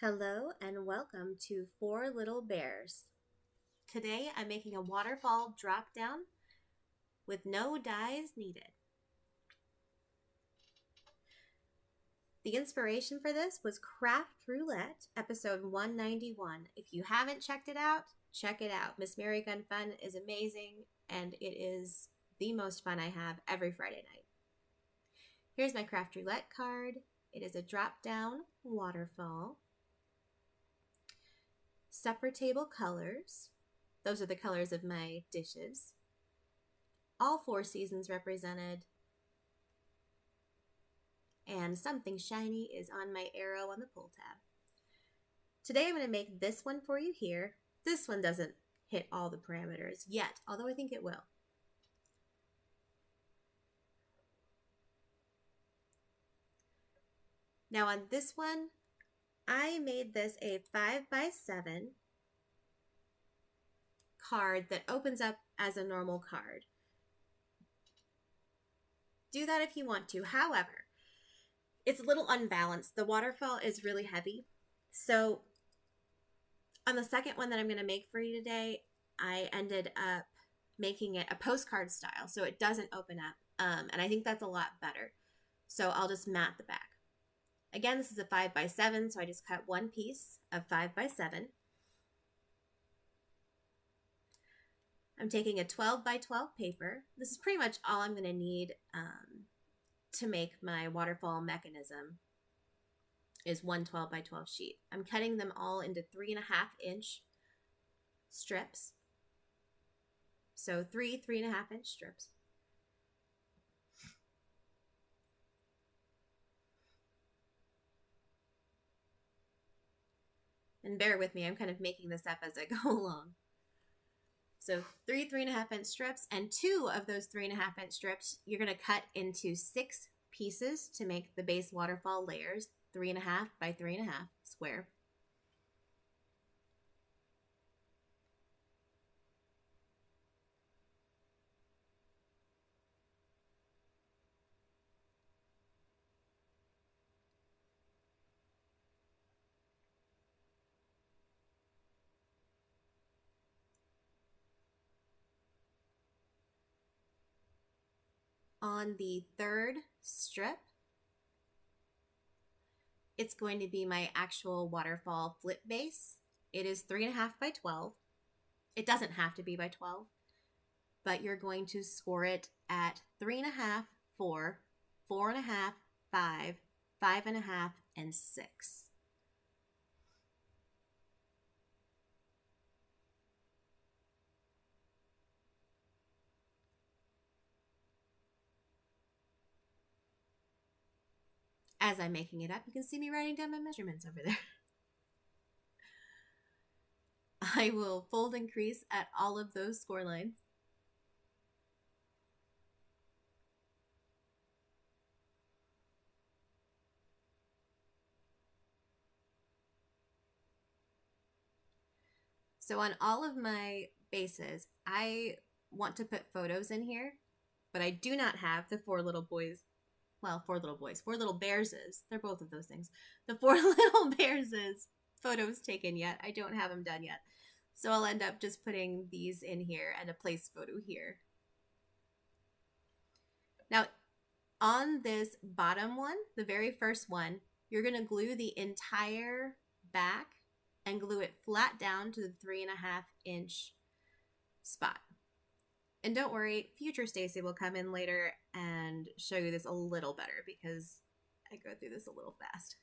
Hello and welcome to Four Little Bears. Today I'm making a waterfall drop down with no dies needed. The inspiration for this was Craft Roulette, episode 191. If you haven't checked it out, check it out. Miss Mary Gun Fun is amazing and it is the most fun I have every Friday night. Here's my Craft Roulette card. It is a drop down waterfall. Supper table colors. Those are the colors of my dishes. All four seasons represented. And something shiny is on my arrow on the pull tab. Today I'm going to make this one for you here. This one doesn't hit all the parameters yet, although I think it will. Now on this one, I made this a 5x7 card that opens up as a normal card. Do that if you want to. However, it's a little unbalanced. The waterfall is really heavy. So on the second one that I'm going to make for you today, I ended up making it a postcard style so it doesn't open up. And I think that's a lot better. So I'll just mat the back. Again, this is a 5x7, so I just cut one piece of 5x7. I'm taking a 12x12 paper. This is pretty much all I'm going to need to make my waterfall mechanism is one 12x12 sheet. I'm cutting them all into 3.5-inch strips. So 3.5-inch strips. And bear with me, I'm kind of making this up as I go along. So 3.5-inch strips, and 2 of those 3.5-inch strips you're going to cut into 6 pieces to make the base waterfall layers, 3.5 by 3.5 square. On the third strip, it's going to be my actual waterfall flip base. It is 3.5 by 12. It doesn't have to be by 12, but you're going to score it at 3.5, 4, 4.5, 5, 5.5, and 6. As I'm making it up, you can see me writing down my measurements over there. I will fold and crease at all of those score lines. So on all of my bases, I want to put photos in here, but I do not have the four little bears. They're both of those things. The four little bears photos taken yet. I don't have them done yet. So I'll end up just putting these in here and a place photo here. Now, on this bottom one, the very first one, you're going to glue the entire back and glue it flat down to the 3.5-inch spot. And don't worry, future Stacy will come in later and show you this a little better because I go through this a little fast.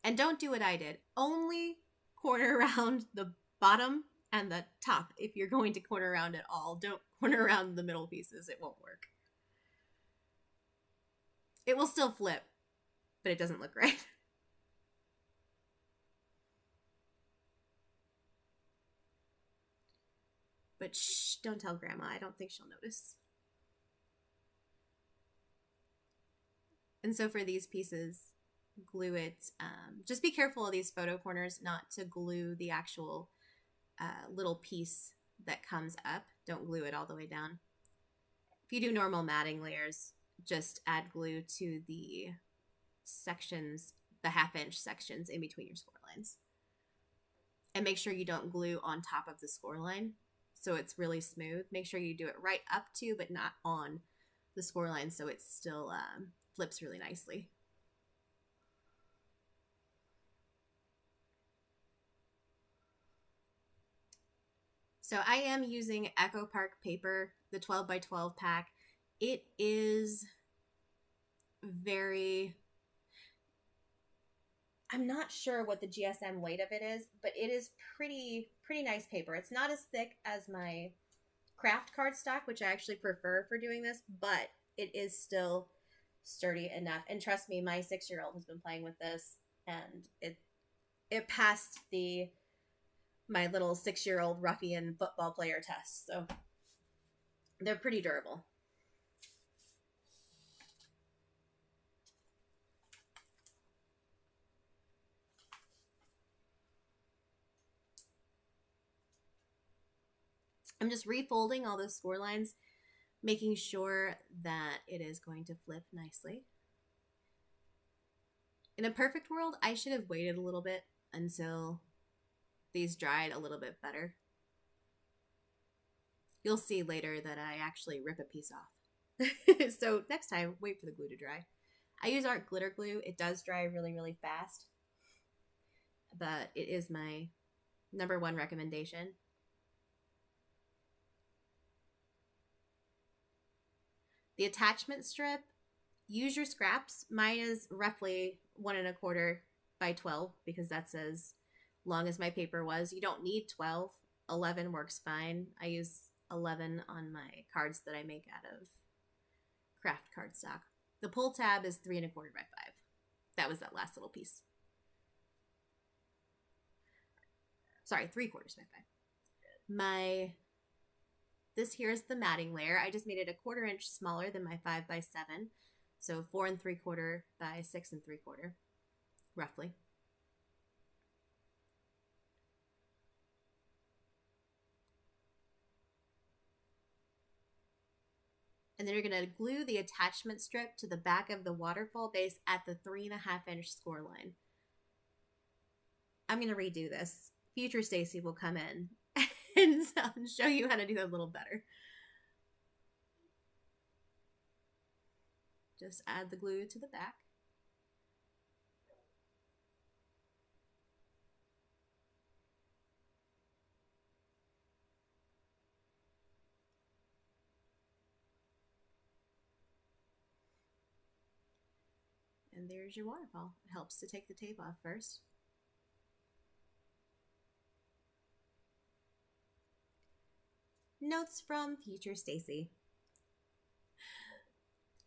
And don't do what I did. Only corner around the bottom and the top if you're going to corner around at all. Don't corner around the middle pieces. It won't work. It will still flip, but it doesn't look right. But shh, don't tell Grandma. I don't think she'll notice. And so for these pieces, glue it. Just be careful of these photo corners not to glue the actual little piece that comes up. Don't glue it all the way down. If you do normal matting layers, just add glue to the sections, the 1/2 inch sections in between your score lines. And make sure you don't glue on top of the score line so it's really smooth. Make sure you do it right up to, but not on the score line, so it still flips really nicely. So I am using Echo Park paper, the 12 by 12 pack. It is very, I'm not sure what the GSM weight of it is, but it is pretty nice paper. It's not as thick as my craft cardstock, which I actually prefer for doing this, but it is still sturdy enough. And trust me, my 6-year-old has been playing with this, and it passed my little 6-year-old ruffian football player test. So they're pretty durable. I'm just refolding all those score lines, making sure that it is going to flip nicely. In a perfect world, I should have waited a little bit until these dried a little bit better. You'll see later that I actually rip a piece off. So next time, wait for the glue to dry. I use art glitter glue. It does dry really, really fast, but it is my #1 recommendation. The attachment strip, use your scraps. Mine is roughly 1 1/4 by 12 because that's as long as my paper was. You don't need 12. 11 works fine. I use 11 on my cards that I make out of craft cardstock. The pull tab is 3 1/4 by 5. That was that last little piece. Sorry, 3/4 by 5. This here is the matting layer. I just made it 1/4 inch smaller than my 5 by 7. So 4 3/4 by 6 3/4, roughly. And then you're going to glue the attachment strip to the back of the waterfall base at the 3 1/2 inch score line. I'm going to redo this. Future Stacy will come in and show you how to do that a little better. Just add the glue to the back. And there's your waterfall. It helps to take the tape off first. Notes from Future Stacy.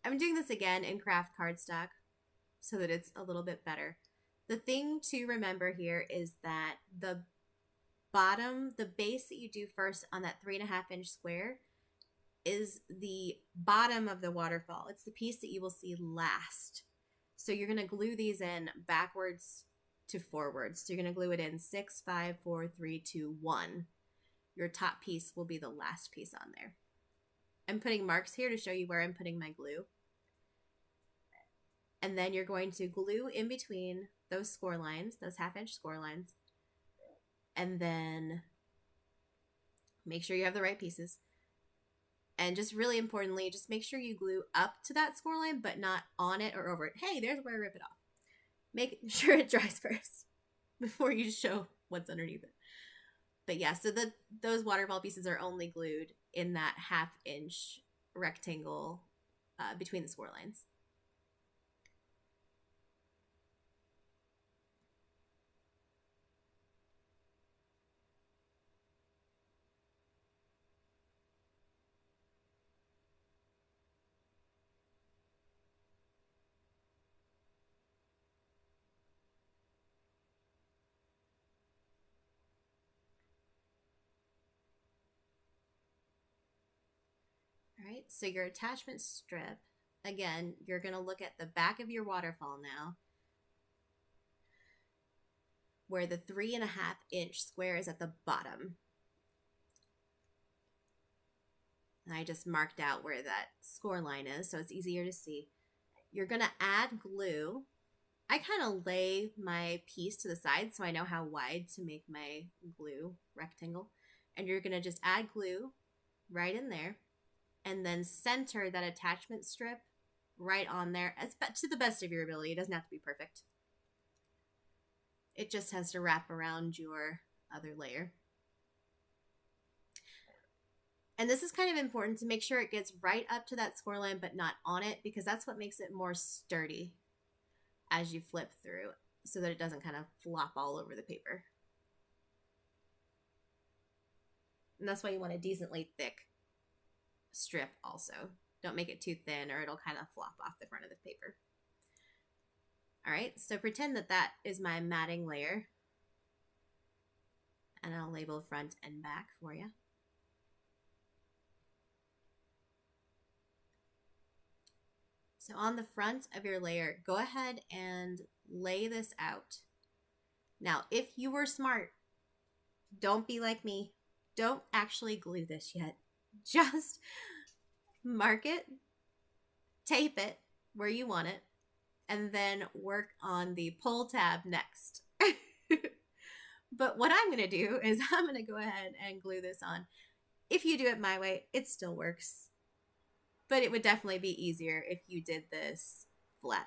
I'm doing this again in craft cardstock so that it's a little bit better. The thing to remember here is that the base that you do first on that 3 1/2 inch square is the bottom of the waterfall. It's the piece that you will see last. So you're going to glue these in backwards to forwards. So you're going to glue it in 6, 5, 4, 3, 2, 1. Your top piece will be the last piece on there. I'm putting marks here to show you where I'm putting my glue. And then you're going to glue in between those score lines, those 1/2 inch score lines. And then make sure you have the right pieces. And just really importantly, just make sure you glue up to that score line, but not on it or over it. Hey, there's where I rip it off. Make sure it dries first before you show what's underneath it. But yeah, so those waterfall pieces are only glued in that 1/2 inch rectangle between the score lines. All right, so your attachment strip, again, you're going to look at the back of your waterfall now, where the 3 1/2 inch square is at the bottom. And I just marked out where that score line is, so it's easier to see. You're going to add glue I kind of lay my piece to the side so I know how wide to make my glue rectangle. And you're going to just add glue right in there and then center that attachment strip right on there to the best of your ability. It doesn't have to be perfect. It just has to wrap around your other layer. And this is kind of important to make sure it gets right up to that score line but not on it, because that's what makes it more sturdy as you flip through so that it doesn't kind of flop all over the paper. And that's why you want a decently thick strip also. Don't make it too thin or it'll kind of flop off the front of the paper. All right, so pretend that that is my matting layer. And I'll label front and back for you. So on the front of your layer, go ahead and lay this out. Now, if you were smart, don't be like me. Don't actually glue this yet. Just mark it, tape it where you want it, and then work on the pull tab next. But what I'm going to do is I'm going to go ahead and glue this on. If you do it my way, it still works. But it would definitely be easier if you did this flat.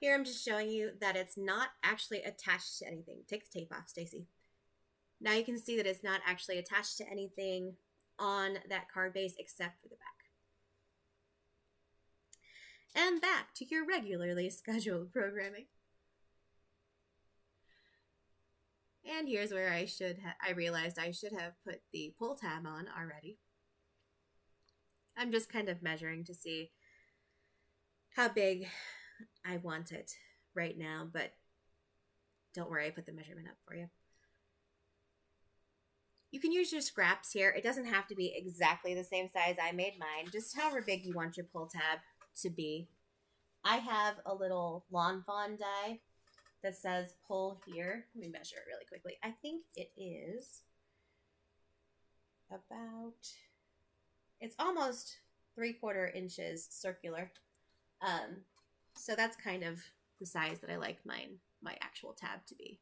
Here I'm just showing you that it's not actually attached to anything. Take the tape off, Stacy. Now you can see that it's not actually attached to anything on that card base except for the back. And back to your regularly scheduled programming. And here's where I realized I should have put the pull tab on already. I'm just kind of measuring to see how big I want it right now, but don't worry, I put the measurement up for you. You can use your scraps here. It doesn't have to be exactly the same size I made mine, just however big you want your pull tab to be. I have a little lawn fawn die that says pull here. Let me measure it really quickly. I think it is about, it's almost 3/4 inches circular. So that's kind of the size that I like my actual tab to be.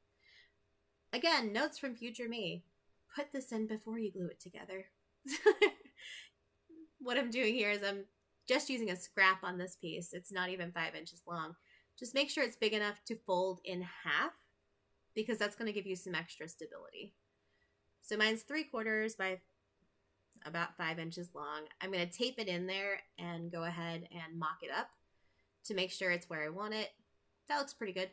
Again, notes from future me. Put this in before you glue it together. What I'm doing here is I'm just using a scrap on this piece. It's not even 5 inches long. Just make sure it's big enough to fold in half, because that's going to give you some extra stability. So mine's 3/4 by about 5 inches long. I'm going to tape it in there and go ahead and mock it up to make sure it's where I want it. That looks pretty good.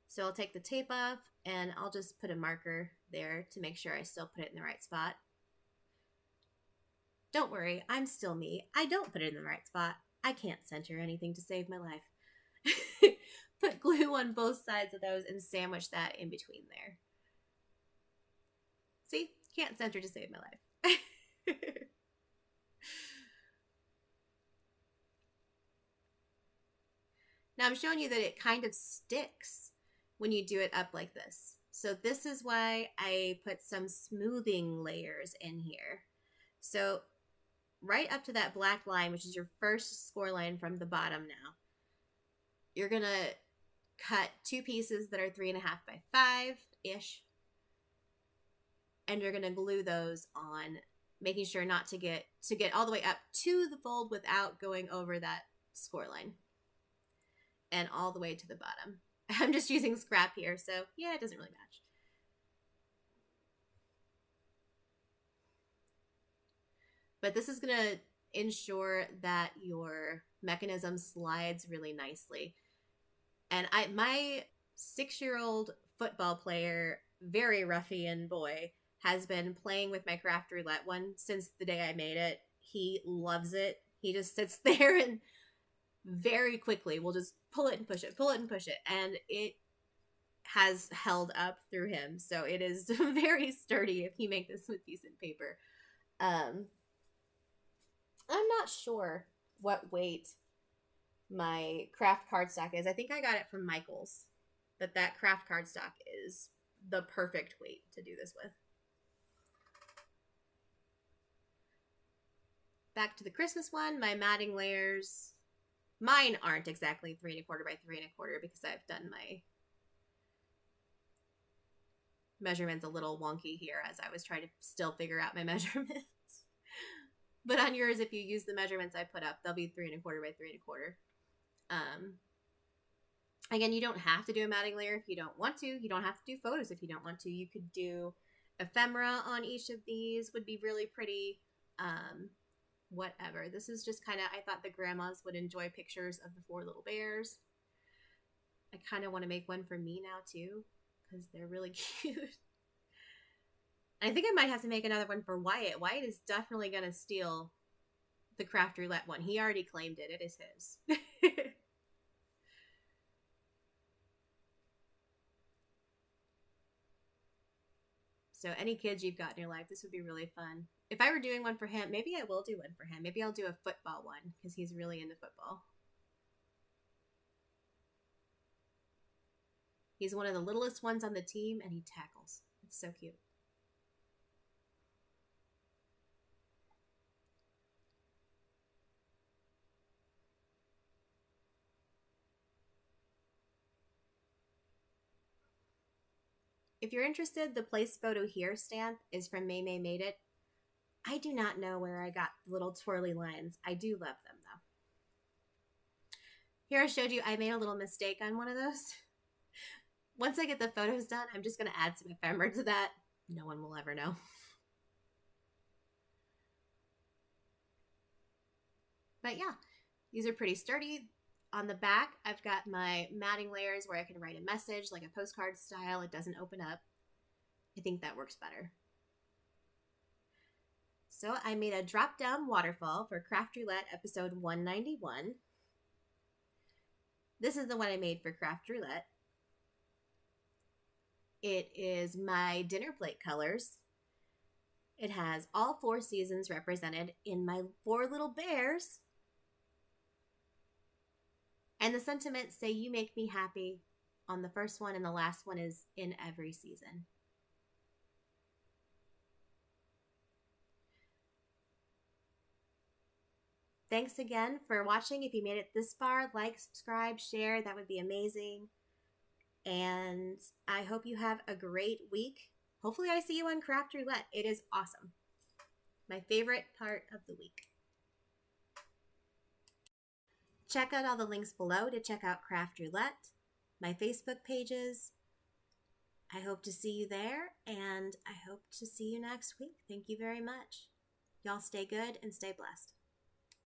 So I'll take the tape off and I'll just put a marker there to make sure I still put it in the right spot. Don't worry, I'm still me. I don't put it in the right spot. I can't center anything to save my life. Put glue on both sides of those and sandwich that in between there. See? Can't center to save my life. Now I'm showing you that it kind of sticks when you do it up like this. So this is why I put some smoothing layers in here. So right up to that black line, which is your first score line from the bottom now, you're going to cut 2 pieces that are 3.5 by 5-ish. And you're going to glue those on, making sure not to get all the way up to the fold without going over that score line. And all the way to the bottom. I'm just using scrap here, so yeah, it doesn't really match. But this is going to ensure that your mechanism slides really nicely. And my 6-year-old football player, very ruffian boy, has been playing with my craft roulette one since the day I made it. He loves it. He just sits there and very quickly will just pull it and push it, and it has held up through him. So it is very sturdy if you make this with decent paper. I'm not sure what weight my craft cardstock is. I think I got it from Michael's, but that craft cardstock is the perfect weight to do this with. Back to the Christmas one, my matting layers, mine aren't exactly 3 1/4 by 3 1/4 because I've done my measurements a little wonky here as I was trying to still figure out my measurements. But on yours, if you use the measurements I put up, they'll be 3 1/4 by 3 1/4. Again, you don't have to do a matting layer if you don't want to. You don't have to do photos if you don't want to. You could do ephemera on each of these, would be really pretty. Whatever. This is just kind of, I thought the grandmas would enjoy pictures of the 4 little bears. I kind of want to make one for me now too, because they're really cute. I think I might have to make another one for Wyatt. Wyatt is definitely going to steal the Craft Roulette one. He already claimed it. It is his. So any kids you've got in your life, this would be really fun. If I were doing one for him, maybe I will do one for him. Maybe I'll do a football one because he's really into football. He's one of the littlest ones on the team and he tackles. It's so cute. If you're interested, the Place Photo Here stamp is from May May Made It. I do not know where I got the little twirly lines. I do love them though. Here I showed you I made a little mistake on one of those. Once I get the photos done, I'm just going to add some ephemera to that. No one will ever know. But yeah, these are pretty sturdy. On the back, I've got my matting layers where I can write a message like a postcard style. It doesn't open up. I think that works better. So I made a drop-down waterfall for Craft Roulette episode 191. This is the one I made for Craft Roulette. It is my dinner plate colors. It has all 4 seasons represented in my 4 little bears. And the sentiments say, "You make me happy" on the first one, and the last one is "in every season." Thanks again for watching. If you made it this far, like, subscribe, share. That would be amazing. And I hope you have a great week. Hopefully I see you on Craft Roulette. It is awesome. My favorite part of the week. Check out all the links below to check out Craft Roulette, my Facebook pages. I hope to see you there, and I hope to see you next week. Thank you very much. Y'all stay good and stay blessed.